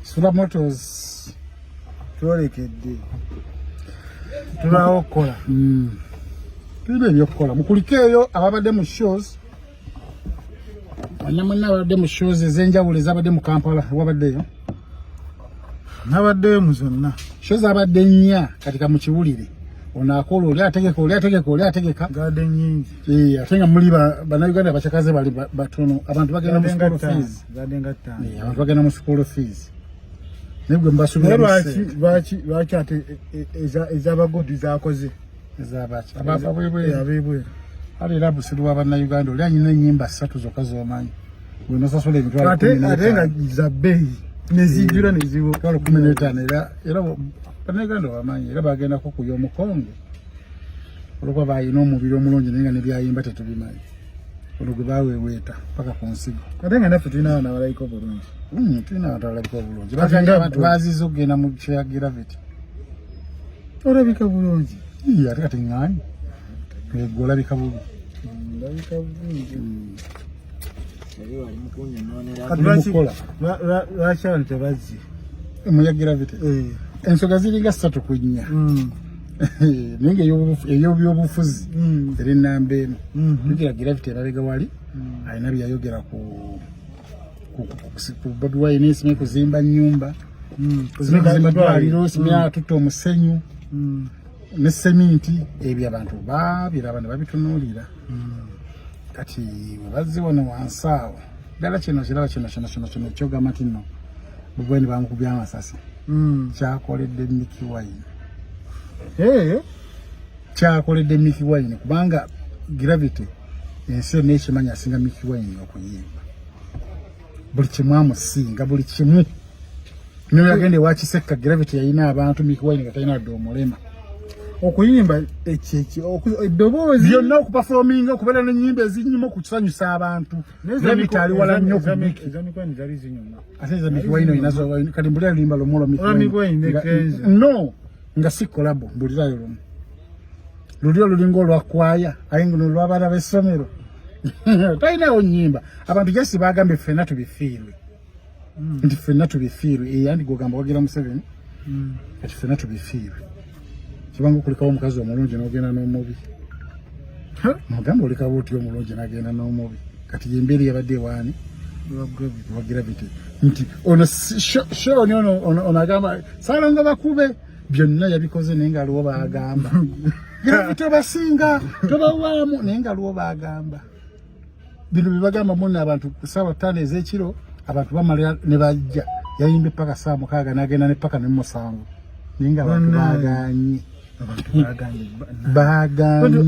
Sula Motors twolekedde tulawo okukola tulina ebyokukola mukulikeeyo ababadde mu shows bannamwenna ababadde mu shows ez'enjawulo ezabadde mu Kampala wabaddeyo nabaddeyo mu zonna shows abadde nnya katika mu kiwulire onaakola oli ategeka gadde nyingi ate nga muli bannayuganda bachakaze bali batono abantu bagenda mu school fees gadde nga ttaano abantu bagenda mu school fees nebwe mbasubira lwaki ate ez'abagodi zakoze abebwe ali era busiru wa bannayuganda oli anyina ennyimba 3 zokka z'omanyi gwe nosasula emitwalo ate nga za bbeeyi nezijjula neziwo 15 era bannayuganda bamanyi era bagendako kuya omukonge olwokuba bayina omubiri omulungi naye nga nebyayimba tetubimanyi olwo gwe baweweeta paka ku nsigo ate nga naffe tulina abaana abalayiko bulungi tulina abantu abalabika obulungi bagenda abantu baziza okugenda mu kya gravity olabika bulungi ate kati ŋŋaanyi gwe olabika bubi ndabika bulungi lwaki abantu tebazzi muya gravity ensonga ziringa 3 ku 4 naye nga ey'ebyobufuzi eri nnamba emu tugira gravity erabega wali alina byayogera ku Bobi Wine simye kuzimba nnyumba simye kuzimba ddwaliro simye atutta omusenyu ne seminti ebyo abantu babiraba ne babitunuulira kati webazze wano wansi awo ddala kino kiraba kino kyogamba nti nno Bobi Wine bamukubya amasasi kyakoledde Mickey Wine kyakoledde Mickey Wine kubanga gravity ensi yonna ekimanyi asinga Mickey Wine okuyimba buli kimu amusinga buli kimu niyo yagenda ewakisekka gravity yalina abantu Mickey Wine nga talina dde omulema okuyimba eddoboozi byonna okupafominga okubeera n'ennyimba ezinyuma okukisanyusa abantu gravity ali wala nnyo ate eza Mickey Wine oyinazo kati mbulira lulimba lumulo no nga si kolabo mbulirayo lumu lulyo lulinga olwakwaya aye nga olw'abaana b'essomero talinawo nnyimba abantu jasi bagambye ffenna tubifiirwe nti ffenna tubifiirwe andi gwogamba wagira Museveni kati ffenna tubifiirwe kibanga okulikawo omukazi omulungi n'ogenda n'omubi mugamba olikawo otyo omulungi n'agenda n'omubi kati yembeeri yabadde ewaani wa gravity nti ono shoni ono agamba salonga bakube byonna yabikoze naye nga aliwo baagamba gravity obasinga tobawaamu naye nga aliwo baagamba bino bibagamba munna abantu ssaawa 5 ez'ekiro abantu bamala ne bajja yayimba epaka saa 6 n'agenda n'epaka ne 7 naye nga abantu baaganye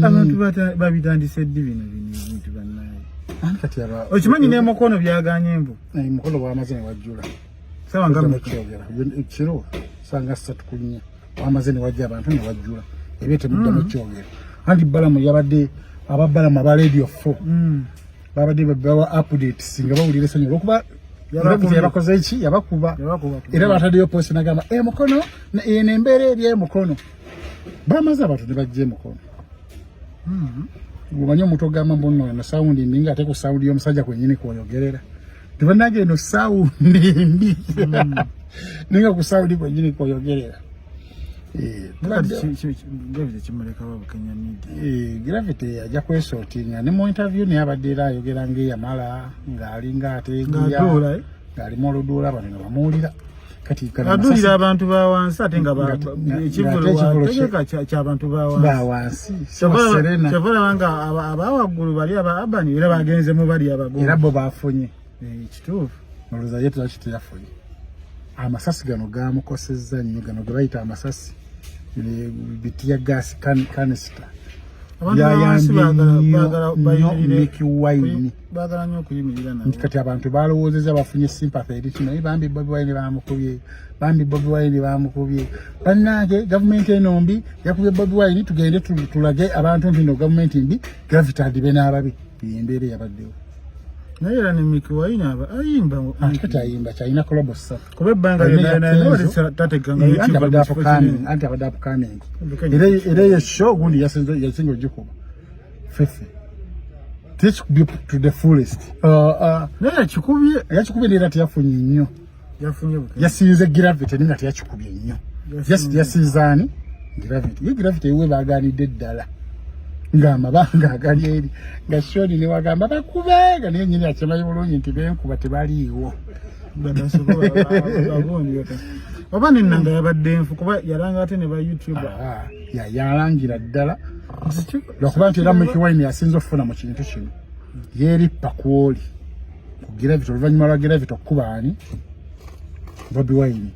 abantu babitandise ddi bino bintu bannaye okimanyi n'emukono byaganye embu mukono bwamaze ne wajjula sawa nga ekiro sanga 3 ku 4 wamaze ne wajja abantu ne wajjula ebyo temuddamu kyogera andi balamu yabadde ababalamu aba radio 4 babadde babawa updates nga bawulira essanyu olwokuba yabakoze eki yabakuba era bataddeyo posi nagamba mukono eno embeera eri emukono bamaze abantu ne bajja emukono omanyi omuntu ogamba mbuno eno sawundi mbi nga ate ku sawundi y'omusajja kwennyini kwoyogerera tebannage eno sawundi mbi ninga ku sawundi kwennyini kwoyogerera gravity ajja kwesootinga ne mu interview naye abadde era ayogera ng'eyamala ng'alinga ate ng'alimu oluduula bano ne bamuwulira kati adulira abantu ba wansi ate nga ekivulutegeka ky'abantu ba wansi kyobalaba nga abawaggulu bali abani era bagenzemu bali abagulu era bo bafunye kituufu olowooza ye tulaki teyafunye amasasi gano gamukosezza nnyo gano ge bayita amasasi bitiya gaasi kanisita Mickey Wine nti kati abantu balowoozeza bafunye sympathy eri kino naye bambi Bobi Wine bamukubye bannange gavumenti eno mbi yakubye Bobi Wine tugende tulage abantu nti no gavumenti mbi gravity adibe n'ababi embeera eyabaddewo naye era ne Mickey Wine ayimba kati ayimba kyalina kolobo 3 kuba ebbanga anti abadde apukaming era eyo show gundi yasinga ogikuba fefe teach to the fullest naye yakikubye era teyafunye nnyo yasinze gravity nga teyakikubye nnyo yasinzaani gravity ye gravity ewe baaganidde ddala ng'amabanga agali eri nga Shoni ne wagamba bakubenga naye nnyini akimanyi bulungi nti benkuba tebaliiwo oba nennanga yabadde nfu kuba yalanga ate ne ba YouTube yalangira ddala lwakuba nti era Mickey Wine yasinza okufuna mu kintu kino yeerippa kwoli ku gravity oluvannyuma lwa gravity okukuba ani Bobi Wine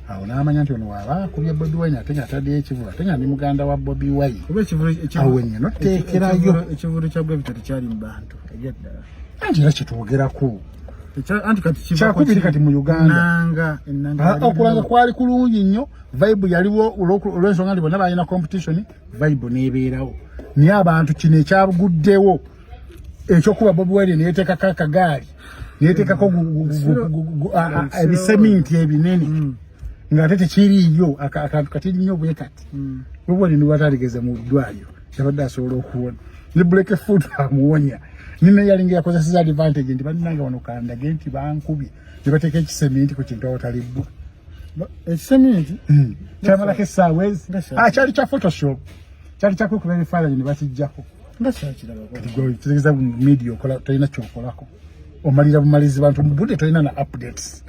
awo n'amanya nti ono waaba akubye Bobi Wine ate nga ataddeyo ekivulu ate nga ndi muganda wa Bobi Wine awo ennyino teekerayo ekivulu kya gravity tekyali mu bantu ebyaddala anti era kyetwogerako anti kati kyakubiri kati mu Uganda okulanga kwali kulungi nnyo vibe yaliwo olw'ensonga nti bonna balina competition vibe n'ebeerawo naye abantu kino ekyaguddewo ekyokuba Bobi Wine neyeteekako akagaali neyeteekako ebiseminti ebinene ng'ate tekiriyo akantu katiri nnyo bwe kati Bobi Wine niwataligeze mu ddwaliro yabadde asobola okuwona ne Black Food amuwonya nina yalinga yakozesa advantage nti balinanga wano kandage nti bankubye ne bateeka ekiseminti ku kintu awatalibbwa ekiseminti kyamalako essaawa ezi kyali kya photoshop kyali kyakukuba ebifaananyi ne bakijjako kitegeeza mu media okola tolina kyokolako omalira bumalizi bantu mu budde tolina na updates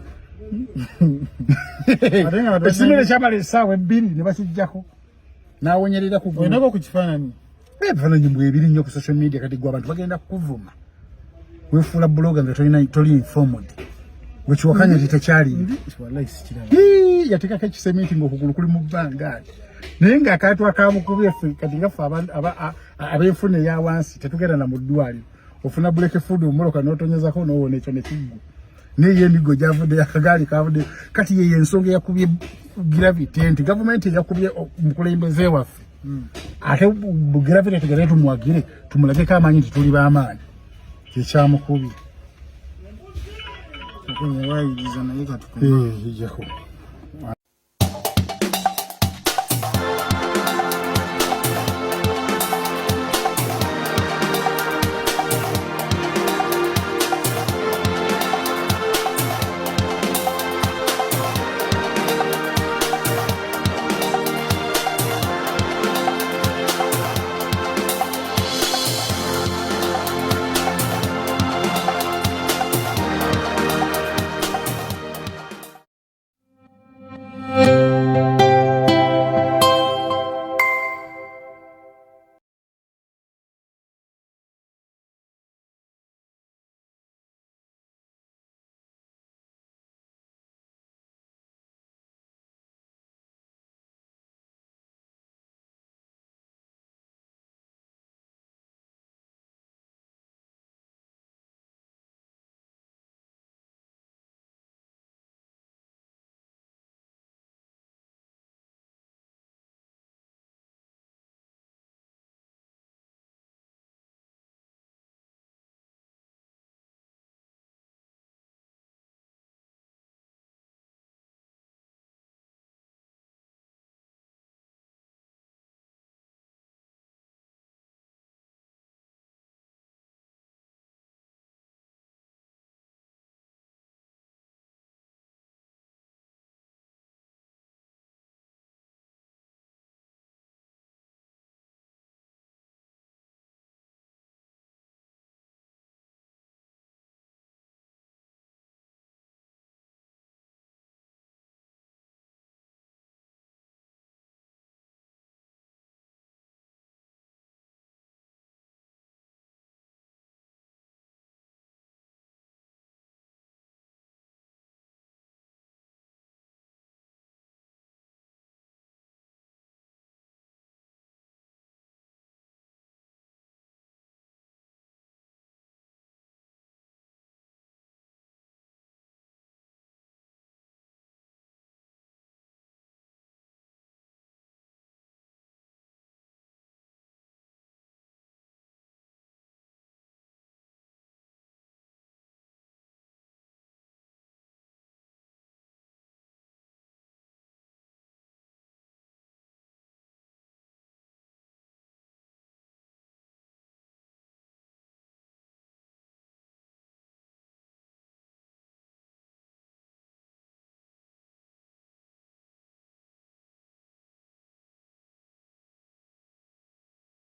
ekiseminti kyamala essaawa ebbiri ne bakijjako n'awonyerera olinaku ku kifaananyi ebifaananyi bwebiri nnyo ku social media kati gwe abantu bagenda kukuvuma weefuula bloga nga toli informed wekiwakanya nti tekyali yateekako ekiseminti ng'okugulu kuli mu bbangaali naye ng'akantu akamukubye ffe kati ngaffe ab'enfuna eya wansi tetugenda na mu ddwaliro ofuna Black Food omoloka n'otonyezako n'owona ekyo ne kiggwa naye emigo gyavudde akagaali kavudde kati yeyo ensonga eyakubye gravity nti gavumenti eyakubye omukulembeze waffe ate gravity tegere tumwagire tumulageko amanyi nti tuli b'amaanyi kyekyamukubye wayiriza naye katukuba